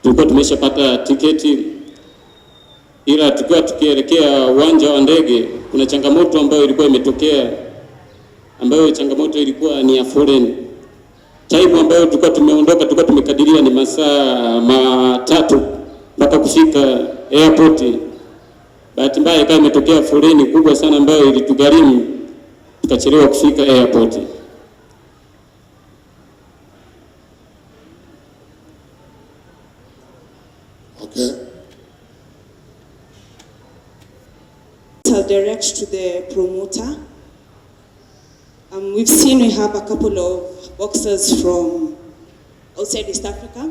tulikuwa tumeshapata tiketi, ila tukiwa tukielekea uwanja wa ndege kuna changamoto ambayo ilikuwa imetokea, ambayo changamoto ilikuwa ni ya foreign time, ambayo tulikuwa tumeondoka, tulikuwa tumekadiria ni masaa 3 mpaka kufika airport. Bahati mbaya ikawa imetokea foleni kubwa sana ambayo ilitugharimu tukachelewa kufika airport. Okay. I'll direct to the promoter. We've seen we have a couple of boxers from outside East Africa.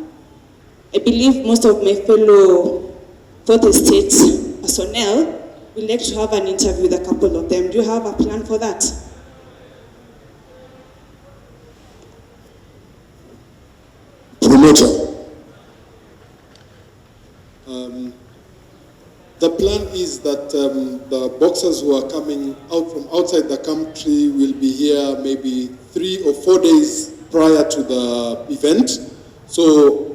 I believe most of my fellow fourth estate personnel would like to have an interview with a couple of them. Do you have a plan for that? Promoter. The plan is that the boxers who are coming out from outside the country will be here maybe 3 or 4 days prior to the event. So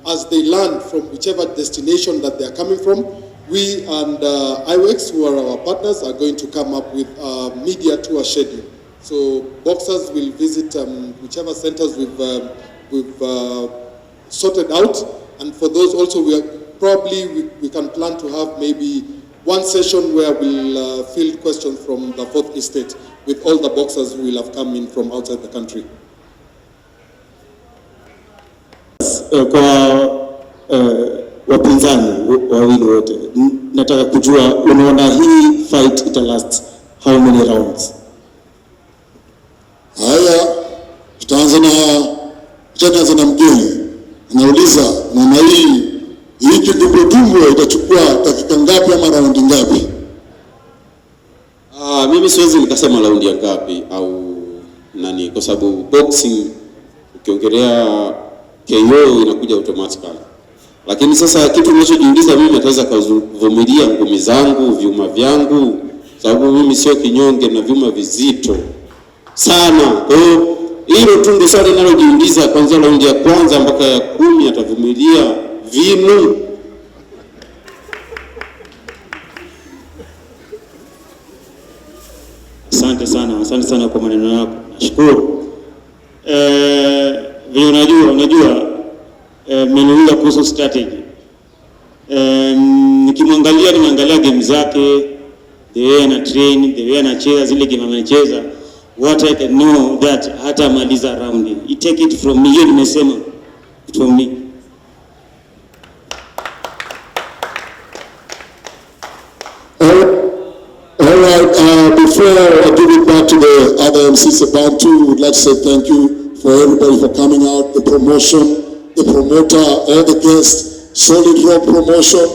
as they land from whichever destination that they are coming from, we and AiWEx, who are our partners, are going to come up with a media tour schedule. So boxers will visit whichever centers we've sorted out, and for those also we can plan to have maybe one session where we'll field questions from the fourth estate with all the boxers who will have come in from outside the country. Kwa wapinzani wawili wote, nataka kujua unaona hii fight ita last how many rounds? Haya, tutaanza na mgeni. Anauliza, na hii kitumbo itachukua dakika ngapi ama raundi ngapi? Mimi siwezi nikasema raundi ya ngapi au nani, kwa sababu boxing ukiongelea KO inakuja automatically. Lakini sasa kitu ninachojiuliza mimi, nataweza kuvumilia ngumi zangu, vyuma vyangu, sababu mimi sio kinyonge na vyuma vizito sana. Kwa hiyo hilo tu ndio swali ninalojiuliza, kwanza raundi ya kwanza mpaka ya 10 atavumilia vinu. Asante sana kwa maneno yako. Nashukuru. Vile unajua mmeniuliza kuhusu strategy. Nimeangalia game zake, the way ana train, the way anacheza zile game anacheza, what I can know that hata maliza round. You take it from me, hiyo nimesema from me. Before I give it back to the other MCs about too, would like to say thank you for everybody for coming out, the promotion, the promoter, all the guests, Solid Rock promotion,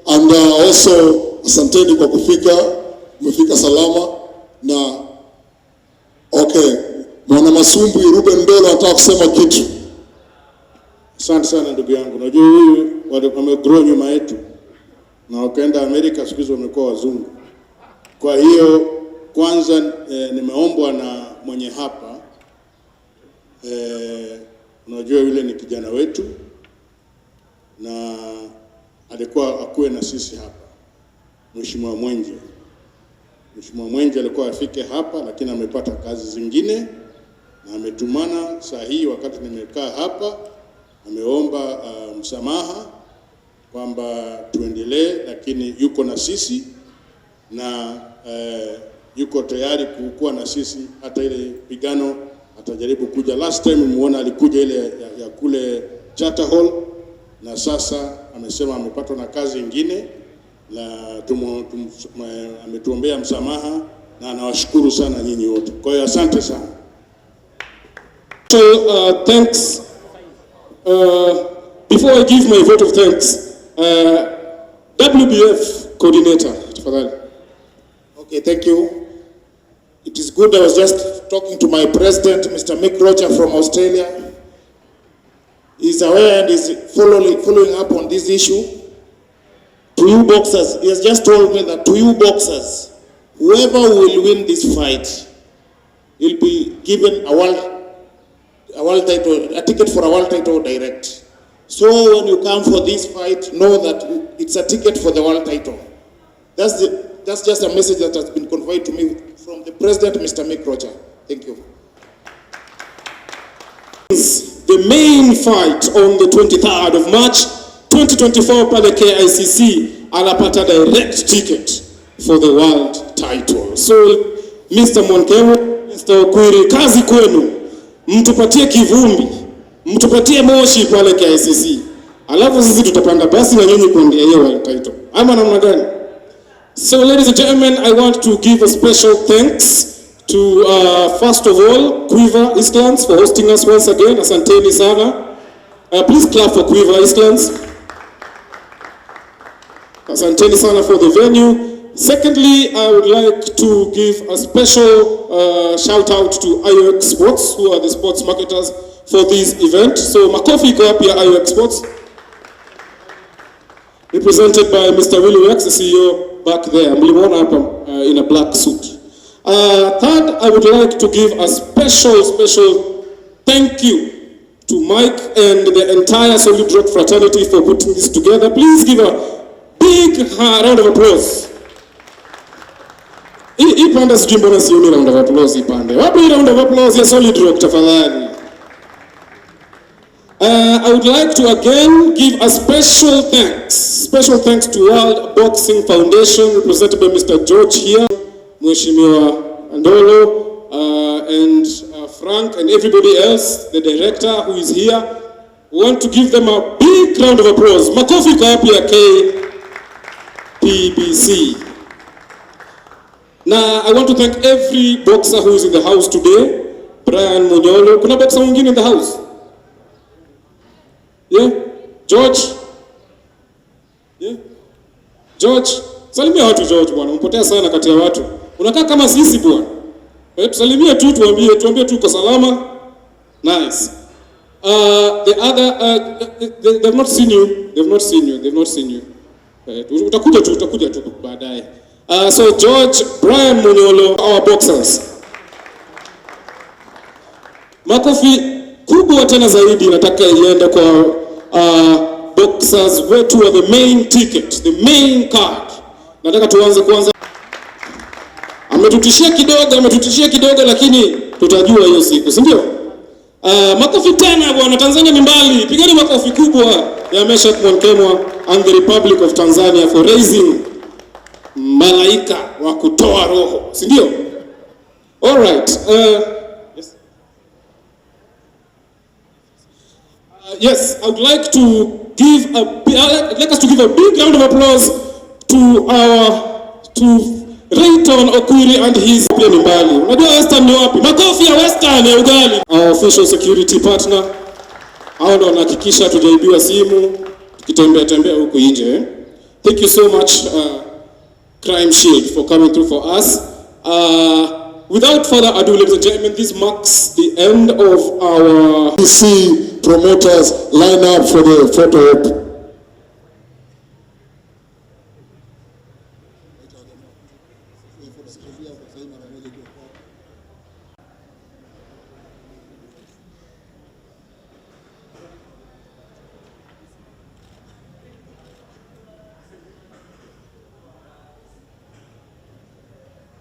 and also asanteni kwa kufika, mmefika salama. Na okay, Mwana Masumbu Ruben Mbelo anataka kusema kitu. Asante sana ndugu yangu. Unajua huyu wamegrow nyuma yetu na wakaenda Amerika, siku hizo wamekuwa wazungu. Kwa hiyo kwanza nimeombwa na mwenye hapa, unajua yule ni kijana wetu na alikuwa akuwe na sisi hapa, Mheshimiwa Mwenje. Mheshimiwa Mwenje alikuwa afike hapa, lakini amepata kazi zingine na ametumana saa hii. Wakati nimekaa hapa ameomba msamaha kwamba tuendelee, lakini yuko na sisi na yuko tayari kuwa na sisi hata ile pigano atajaribu kuja. Last time muona alikuja ile ya kule Charter Hall, na sasa amesema amepatwa na kazi nyingine, na ametuombea msamaha, na anawashukuru sana nyinyi wote. Kwa hiyo asante sana. So, thanks. Before I give my vote of thanks, WBF coordinator, tafadhali. Okay, thank you. It is good. I was just talking to my president, Mr. Mick Roger from Australia. He's aware and is following up on this issue. To you boxers, he has just told me that to you boxers, whoever will win this fight will be given a world title, a ticket for a world title direct. So when you come for this fight, know that it's a ticket for the world title. That's just a message that has been conveyed to me from the president, Mr. Mick Roger. Thank you. The main fight on the 23rd of March 2024 pale KICC anapata direct ticket for the world title. So Mr. Mwankemwa, Mr. Okwiri, kazi kwenu. Mtupatie kivumbi, mtupatie moshi pale KICC. Alafu sisi tutapanda basi na nyinyi kuendea hiyo world title. Ama namna gani? So ladies and gentlemen, I want to give a special thanks to first of all Quiver Islands for hosting us once again. Asanteni sana. Please clap for Quiver Islands. Asanteni sana for the venue. Secondly, I would like to give a special shout out to AiWEx Sports, who are the sports marketers for this event. So makofi iko hapa ya AiWEx Sports, represented by Mr. Middleweight, the CEO back there. Mlimwona hapa in a black suit. Third, I would like to give a special thank you to Mike and the entire Solid Rock fraternity for putting this together. Please give a big round of applause. Hii pande sijui mbona sioni round of applause hii pande. Wapi round of applause ya Solid Rock tafadhali? I would like to again give a special thanks to World Boxing Foundation, represented by Mr. George here, Mheshimiwa Ndolo, and Frank and everybody else, the director who is here. We want to give them a big round of applause. Makofi kwa hapa ya KPBC. Now, I want to thank every boxer who is in the house today. Brian Munyolo. Kuna boxer mwingine in the house? Yeah? George? Yeah? George? Salimia watu George bwana. Umepotea sana kati ya watu. Unakaa kama sisi bwana. Tusalimie tu, tuambie tu uko salama. Nice. The other they've not seen you. They've not seen you. Utakuja tu baadaye. So George, Brian Munyolo, our boxers. Makofi kubwa tena zaidi nataka iende kwa boxers wetu wa the main ticket, the main card. Nataka tuanze kwanza. Ametutishia kidogo lakini tutajua hiyo siku, si ndio? Makofi tena bwana, Tanzania ni mbali. Pigeni makofi kubwa ya Meshack Mwankemwa and the Republic of Tanzania for raising malaika wa kutoa roho, si ndio? All right. Yes. Yes, I would like to give a big round of applause to Rayton, Okwiri and his pia ni mbali. Unajua Western ni wapi? Makofi ya Western ya ugali. Our official security partner. Hao ndo wanahakikisha tujaibiwa simu tukitembea huko nje. Thank you so much Crime Shield for coming through for us. Without further ado, ladies and gentlemen, this marks the end of our KICC promoters line up for the photo op.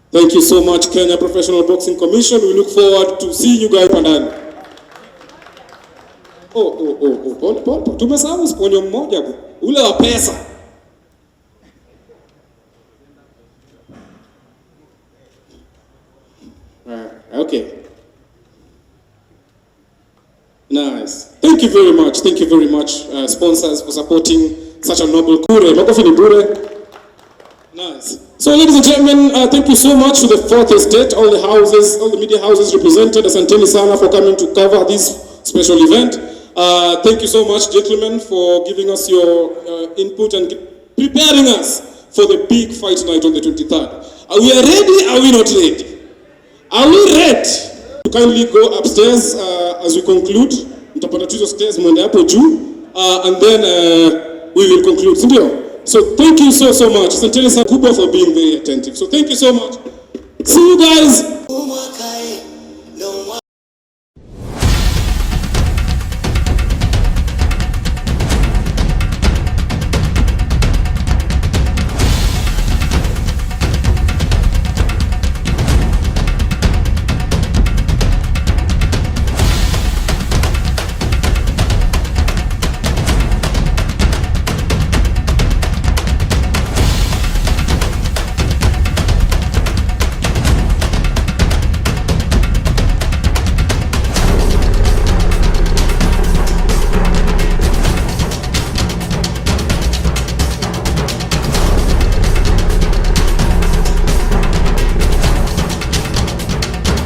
Thank you so much, Kenya Professional Boxing Commission. We look forward to seeing you guys pandani. Pole. Tumesahau sponyo mmoja ule wa pesa. Okay. Nice. Thank you very much. Thank you very much, sponsors, for supporting such a noble kure. Makofi ni bure. Nice. So, ladies and gentlemen, thank you so much to the fourth estate, all the houses, all the media houses represented. Asanteni sana for coming to cover this special event. Thank you so much, gentlemen, for giving us your input and preparing us for the big fight night on the 23rd. Are we ready? Are we not ready? Are we ready? You kindly go upstairs as we conclude. Mtapanda tuzo stairs mwende hapo juu, and then we will conclude. So thank you so much. Asanteni sana kubwa for being very attentive. So thank you so much. See you guys.